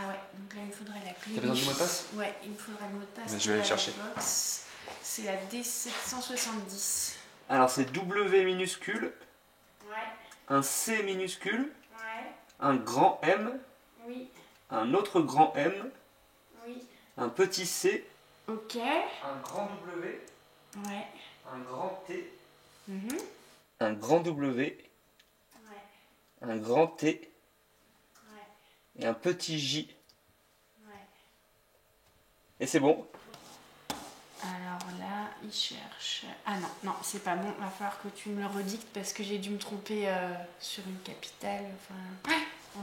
Ah ouais, donc là il me faudrait la clé. T'as besoin du mot de passe? Ouais, il me faudra le mot de passe. Mais je vais aller chercher. C'est la D770. Alors c'est W minuscule, Ouais. un C minuscule, Ouais. un grand M, Oui. un autre grand M, Oui. un petit C, Ok. un grand W, Ouais. un grand T, Mhm. un grand W, Ouais. un grand T Ouais. et un petit J. Ouais. Et c'est bon. Alors là, il cherche. Ah non, non, c'est pas bon. Il va falloir que tu me le redictes parce que j'ai dû me tromper sur une capitale. Enfin.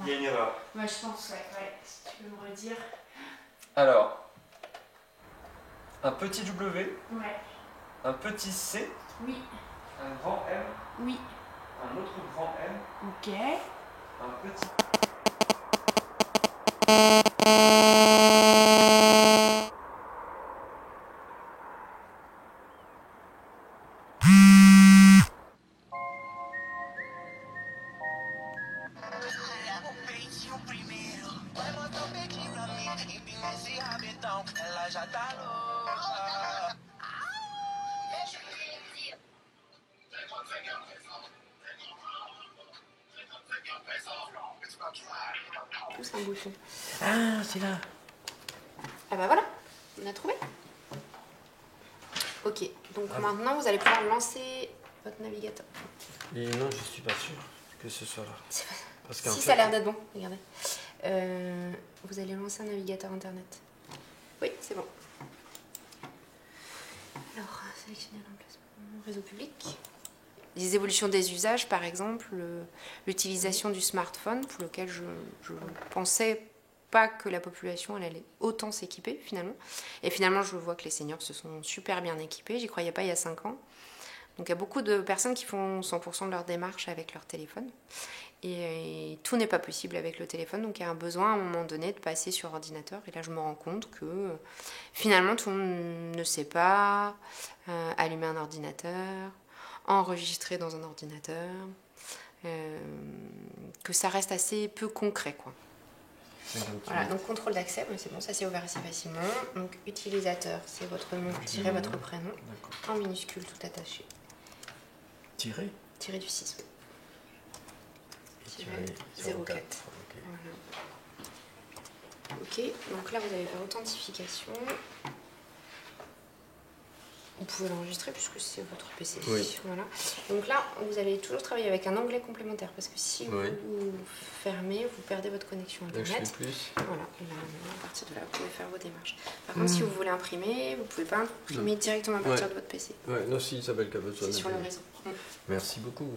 Il y a une erreur. Ouais, je pense, ouais. Si tu peux me redire. Alors, un petit W, Ouais. un petit C, Oui. un grand M, Oui. un autre grand M, Ok. un petit... Pousse un bouton. Ah, c'est là. Ah bah voilà, on a trouvé. Ok, donc maintenant vous allez pouvoir lancer votre navigateur. Et non, je suis pas sûr que ce soit là. Parce qu'en Si, fait, ça a l'air d'être bon, regardez. Vous allez lancer un navigateur internet. Oui, c'est bon. Alors, sélectionnez l'emplacement réseau public. Les évolutions des usages, par exemple, l'utilisation du smartphone, pour lequel je pensais pas que la population elle allait autant s'équiper finalement. Et finalement, je vois que les seniors se sont super bien équipés. J'y croyais pas il y a 5 ans. Donc il y a beaucoup de personnes qui font 100% de leur démarche avec leur téléphone. Et tout n'est pas possible avec le téléphone. Donc il y a un besoin à un moment donné de passer sur ordinateur. Et là, je me rends compte que finalement, tout le monde ne sait pas allumer un ordinateur, enregistrer dans un ordinateur, que ça reste assez peu concret, quoi. Voilà, donc contrôle d'accès, c'est bon, ça s'est ouvert assez facilement. Donc utilisateur, c'est votre nom, tiré votre prénom, en minuscule tout attaché. Tiré Tiré du 6. Tiré 04. 04. Voilà. Ok, donc là vous allez faire authentification. Vous pouvez l'enregistrer puisque c'est votre PC. Oui. Voilà. Donc là, vous allez toujours travailler avec un onglet complémentaire parce que si vous fermez, vous perdez votre connexion internet. Là, je fais plus. Voilà. Et là, à partir de là, vous pouvez faire vos démarches. Par contre, si vous voulez imprimer, vous ne pouvez pas imprimer directement à partir de votre PC. Ouais, non, si Isabelle qui a besoin. C'est sur le réseau. Merci beaucoup.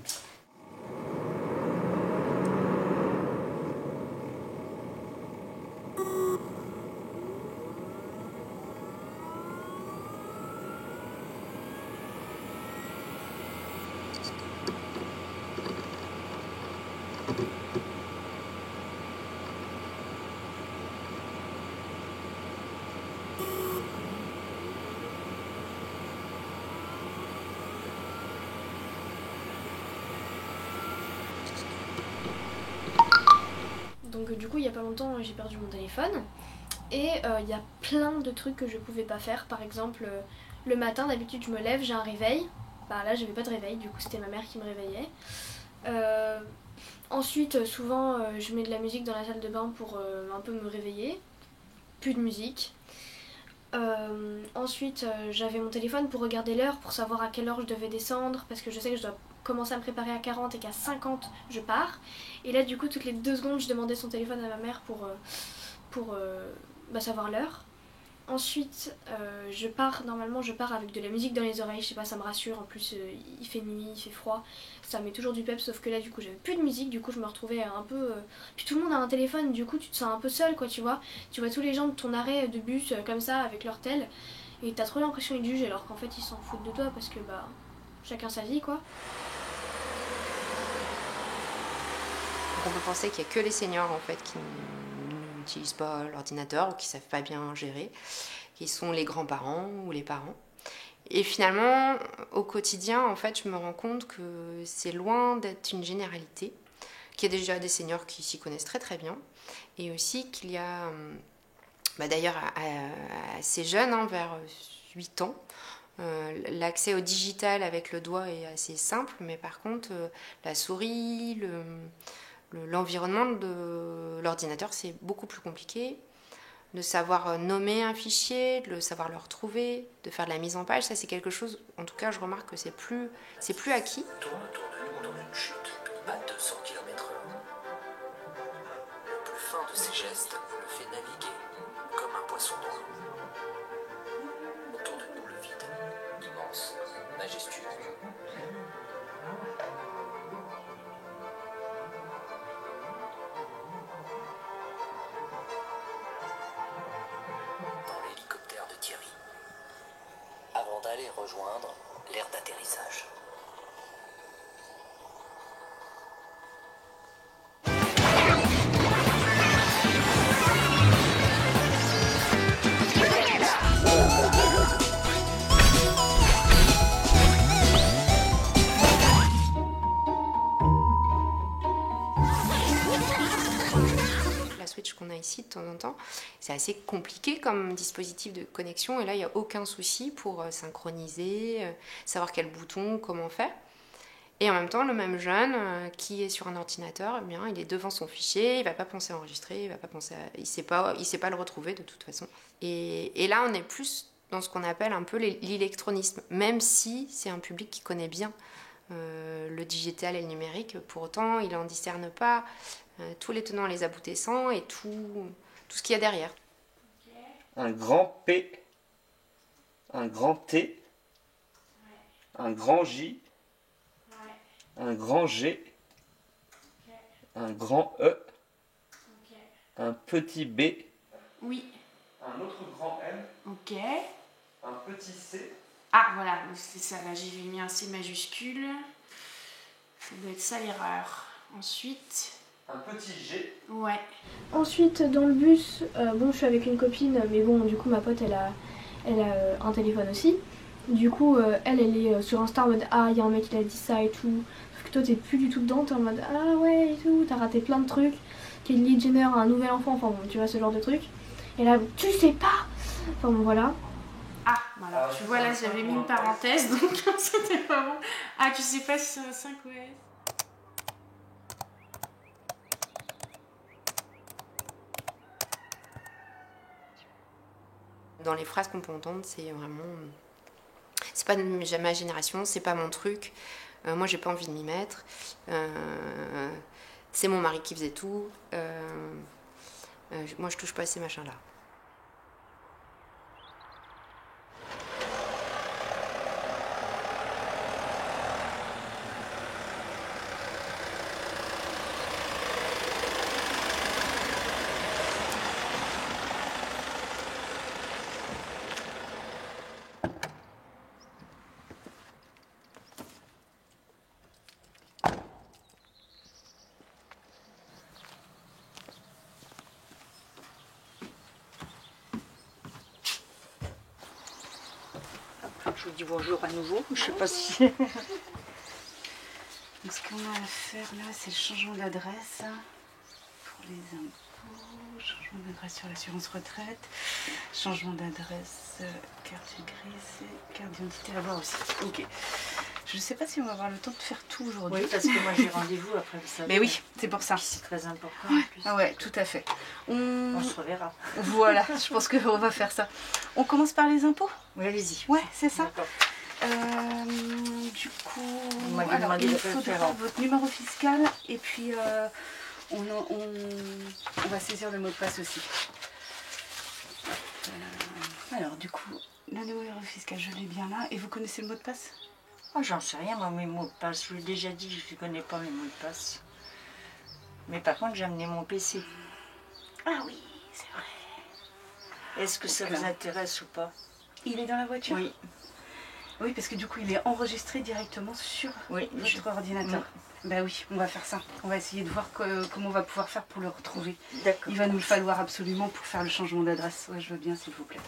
Donc du coup, il y a pas longtemps, j'ai perdu mon téléphone. Et il y a plein de trucs que je pouvais pas faire. Par exemple, le matin, d'habitude, je me lève, j'ai un réveil. Bah là, j'avais pas de réveil, du coup, c'était ma mère qui me réveillait. Ensuite, souvent, je mets de la musique dans la salle de bain pour un peu me réveiller. Plus de musique. Ensuite, j'avais mon téléphone pour regarder l'heure, pour savoir à quelle heure je devais descendre, parce que je sais que je dois commencer à me préparer à 40 et qu'à 50 je pars. Et là, du coup, toutes les 2 secondes, je demandais son téléphone à ma mère pour savoir l'heure. Ensuite, normalement je pars avec de la musique dans les oreilles, je sais pas, ça me rassure. En plus, il fait nuit, il fait froid, ça met toujours du pep, sauf que là, du coup, j'avais plus de musique, du coup, je me retrouvais un peu. Puis tout le monde a un téléphone, du coup, tu te sens un peu seule, quoi, tu vois. Tu vois tous les gens de ton arrêt de bus comme ça, avec leur tel, et t'as trop l'impression qu'ils te jugent, alors qu'en fait, ils s'en foutent de toi parce que, bah, chacun sa vie, quoi. Donc on peut penser qu'il n'y a que les seniors en fait qui n'utilisent pas l'ordinateur ou qui ne savent pas bien gérer, qui sont les grands-parents ou les parents. Et finalement, au quotidien, en fait, je me rends compte que c'est loin d'être une généralité, qu'il y a déjà des seniors qui s'y connaissent très très bien, Et aussi qu'il y a, d'ailleurs assez jeune, hein, vers 8 ans, l'accès au digital avec le doigt est assez simple, mais par contre, la souris, l'environnement de l'ordinateur, c'est beaucoup plus compliqué. De savoir nommer un fichier, de savoir le retrouver, de faire de la mise en page, ça c'est quelque chose, en tout cas je remarque que c'est plus acquis. Tourne nous dans une chute à 200 km/h. Le plus fin de ses gestes le fait naviguer comme un poisson dans l'eau. Autour de nous le vide, immense, majestueux. Dans l'hélicoptère de Thierry. Avant d'aller rejoindre l'aire d'atterrissage. La Switch qu'on a ici de temps en temps, c'est assez compliqué comme dispositif de connexion et là il n'y a aucun souci pour synchroniser, savoir quel bouton, comment faire. Et en même temps, le même jeune qui est sur un ordinateur, eh bien, il est devant son fichier, il ne va pas penser à enregistrer, il sait pas le retrouver de toute façon. Et là, on est plus dans ce qu'on appelle un peu l'électronisme, même si c'est un public qui connaît bien le digital et le numérique. Pour autant, il n'en discerne pas tous les tenants, les aboutissants et tout ce qu'il y a derrière. Un grand P, un grand T, un grand J, un grand G, un grand E, un petit B, Oui, Un autre grand M, ok. un petit C, Ah, voilà, c'est ça, là j'ai mis un C majuscule. Ça doit être ça l'erreur. Ensuite, un petit G, ouais. Ensuite, dans le bus, bon, je suis avec une copine, mais bon, du coup, ma pote, elle a un téléphone aussi. Du coup, elle est sur Insta en mode ah, il y a un mec qui a dit ça et tout. Sauf que toi, t'es plus du tout dedans, t'es en mode ah ouais et tout, t'as raté plein de trucs. Kylie Jenner a un nouvel enfant, enfin bon, tu vois, ce genre de truc. Et là, tu sais pas. Enfin bon, voilà. Ah, voilà, tu vois là j'avais mis une parenthèse donc c'était pas bon. Ah, tu sais pas si c'est un 5 OS. Dans les phrases qu'on peut entendre, c'est vraiment... C'est pas ma génération, c'est pas mon truc. Moi, j'ai pas envie de m'y mettre. C'est mon mari qui faisait tout. Moi, je touche pas à ces machins-là. Je vous dis bonjour à nouveau, je sais pas si... Donc ce qu'on a à faire là, c'est le changement d'adresse pour les impôts, changement d'adresse sur l'assurance retraite, changement d'adresse, carte grise et carte d'identité à voir aussi. Ok. Je ne sais pas si on va avoir le temps de faire tout aujourd'hui. Oui, parce que moi j'ai rendez-vous après, vous savez. Mais oui, c'est pour ça. C'est très important. Ouais. En plus. Ah ouais, tout à fait. On se reverra. Voilà, je pense qu'on va faire ça. On commence par les impôts? Oui, allez-y. Ouais, c'est ça. D'accord. Du coup, Vous m'avez alors, demandé il de faudra faire un- votre numéro fiscal et puis on va saisir le mot de passe aussi. Alors du coup, le numéro fiscal, je l'ai bien là. Et vous connaissez le mot de passe? Oh, j'en sais rien, moi, mes mots de passe. Je vous l'ai déjà dit, je ne connais pas mes mots de passe. Mais par contre, j'ai amené mon PC. Ah oui, c'est vrai. Est-ce que ça Donc là. vous intéresse ou pas? Il est dans la voiture? Oui. Oui, parce que du coup, il est enregistré directement sur Oui, votre ordinateur. Bah oui, on va faire ça. On va essayer de voir comment on va pouvoir faire pour le retrouver. D'accord. Il va nous le falloir absolument pour faire le changement d'adresse. Ouais, je veux bien, s'il vous plaît.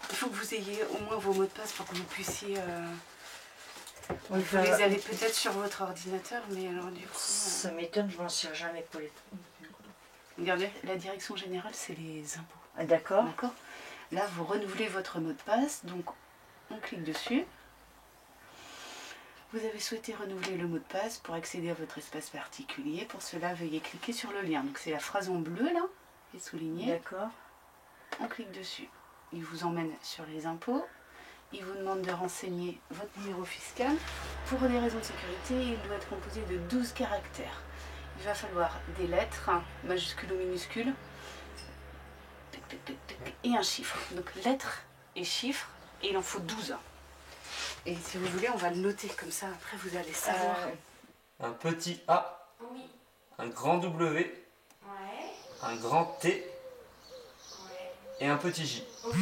Il faut que vous ayez au moins vos mots de passe pour que vous puissiez Oui, Vous les avez peut-être sur votre ordinateur, mais alors du coup... Ça m'étonne, je m'en sers jamais pour les... Regardez, la direction générale, c'est les impôts. Ah, d'accord. D'accord. Là, vous renouvelez votre mot de passe, donc on clique dessus. Vous avez souhaité renouveler le mot de passe pour accéder à votre espace particulier. Pour cela, veuillez cliquer sur le lien. Donc c'est la phrase en bleu là, qui est soulignée. D'accord. On clique dessus. Il vous emmène sur les impôts. Il vous demande de renseigner votre numéro fiscal. Pour des raisons de sécurité, il doit être composé de 12 caractères. Il va falloir des lettres, majuscules ou minuscules, et un chiffre. Donc lettres et chiffres, et il en faut 12. Et si vous voulez, on va le noter comme ça, après vous allez savoir. Un petit A, Oui. un grand W, Ouais. un grand T et un petit J. Ok.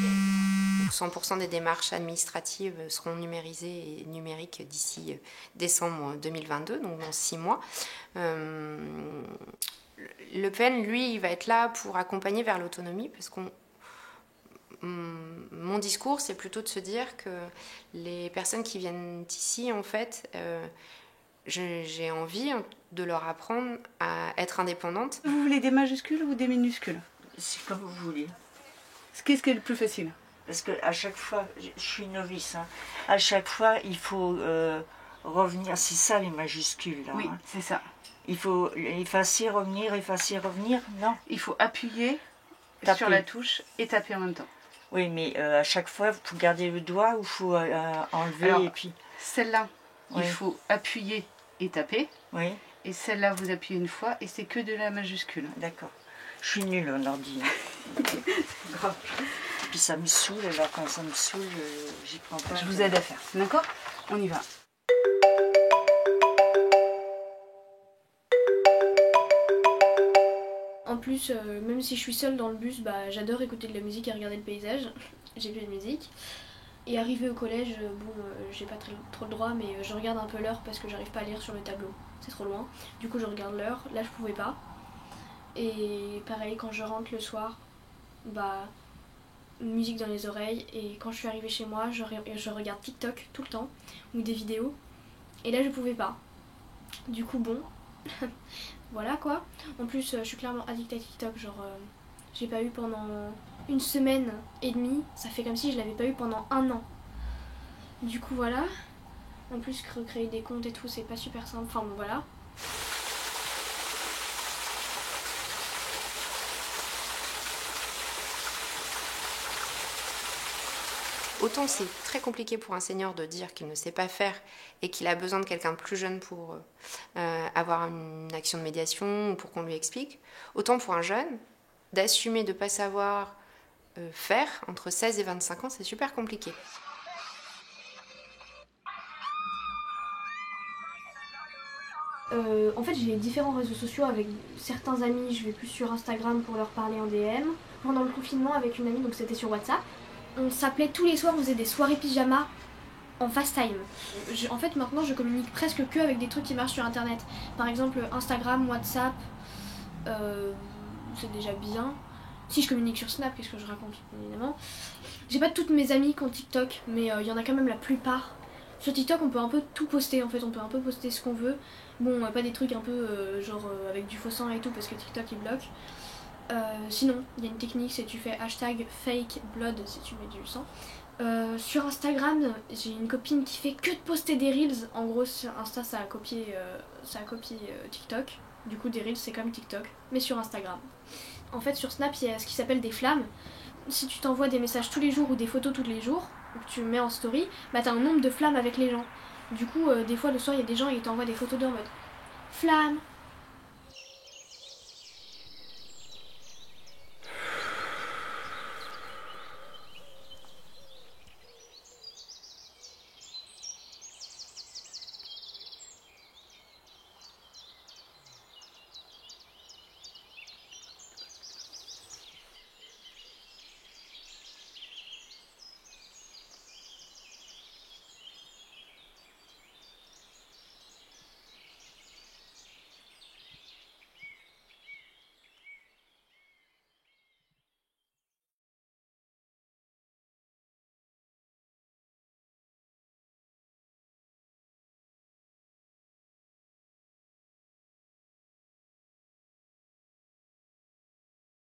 100% des démarches administratives seront numérisées et numériques d'ici décembre 2022, donc dans 6 mois. Le PN, lui, il va être là pour accompagner vers l'autonomie, parce qu'on mon discours, c'est plutôt de se dire que les personnes qui viennent ici, en fait, j'ai envie de leur apprendre à être indépendantes. Vous voulez des majuscules ou des minuscules? C'est comme vous voulez. Qu'est-ce qui est le plus facile? Parce qu'à chaque fois, je suis novice, hein, à chaque fois, il faut revenir. C'est ça les majuscules, là. Oui, Hein. c'est ça. Il faut effacer, revenir, non? Il faut appuyer Taper. sur la touche et taper en même temps. Oui, mais à chaque fois, il faut garder le doigt ou il faut enlever Alors, et puis... Celle-là, Oui. il faut appuyer et taper. Oui, Et celle-là, vous appuyez une fois et c'est que de la majuscule. d'accord. Je suis nulle en ordi. Hein. Grave. Puis ça me saoule, alors quand ça me saoule, j'y prends pas. Je vous aide à faire. D'accord? On y va. En plus, même si je suis seule dans le bus, bah, j'adore écouter de la musique et regarder le paysage. J'ai plus de musique. Et arrivé au collège, j'ai pas trop le droit, mais je regarde un peu l'heure parce que j'arrive pas à lire sur le tableau. C'est trop loin. Du coup, je regarde l'heure. Là, je pouvais pas. Et pareil, quand je rentre le soir, bah, musique dans les oreilles. Et quand je suis arrivée chez moi, je regarde TikTok tout le temps, ou des vidéos. Et là, je pouvais pas. Du coup, bon, voilà quoi. En plus, je suis clairement addict à TikTok. Genre, j'ai pas eu pendant 1 semaine et demie. Ça fait comme si je l'avais pas eu pendant 1 an. Du coup, voilà. En plus, recréer des comptes et tout, c'est pas super simple. Enfin, bon, voilà. Autant c'est très compliqué pour un senior de dire qu'il ne sait pas faire et qu'il a besoin de quelqu'un de plus jeune pour avoir une action de médiation ou pour qu'on lui explique, autant pour un jeune, d'assumer de ne pas savoir faire entre 16 et 25 ans, c'est super compliqué. En fait, j'ai différents réseaux sociaux avec certains amis. Je vais plus sur Instagram pour leur parler en DM. Pendant le confinement, avec une amie, donc c'était sur WhatsApp, on s'appelait tous les soirs, on faisait des soirées pyjama en fast time. En fait, maintenant, je communique presque que avec des trucs qui marchent sur Internet. Par exemple, Instagram, WhatsApp, c'est déjà bien. Si je communique sur Snap, qu'est-ce que je raconte, évidemment. J'ai pas toutes mes amies qui ont TikTok, mais il y en a quand même la plupart. Sur TikTok, on peut un peu tout poster, en fait, on peut un peu poster ce qu'on veut. Bon, pas des trucs un peu avec du faux sang et tout, parce que TikTok il bloque. Sinon, il y a une technique, c'est tu fais hashtag fake blood si tu mets du sang. Sur Instagram, j'ai une copine qui fait que de poster des reels. En gros, sur Insta, ça a copié TikTok. Du coup, des reels, c'est comme TikTok, mais sur Instagram. En fait, sur Snap, il y a ce qui s'appelle des flammes. Si tu t'envoies des messages tous les jours ou des photos tous les jours, ou que tu mets en story, bah t'as un nombre de flammes avec les gens. Du coup, des fois, le soir, il y a des gens et ils t'envoient des photos d'eux en mode flamme,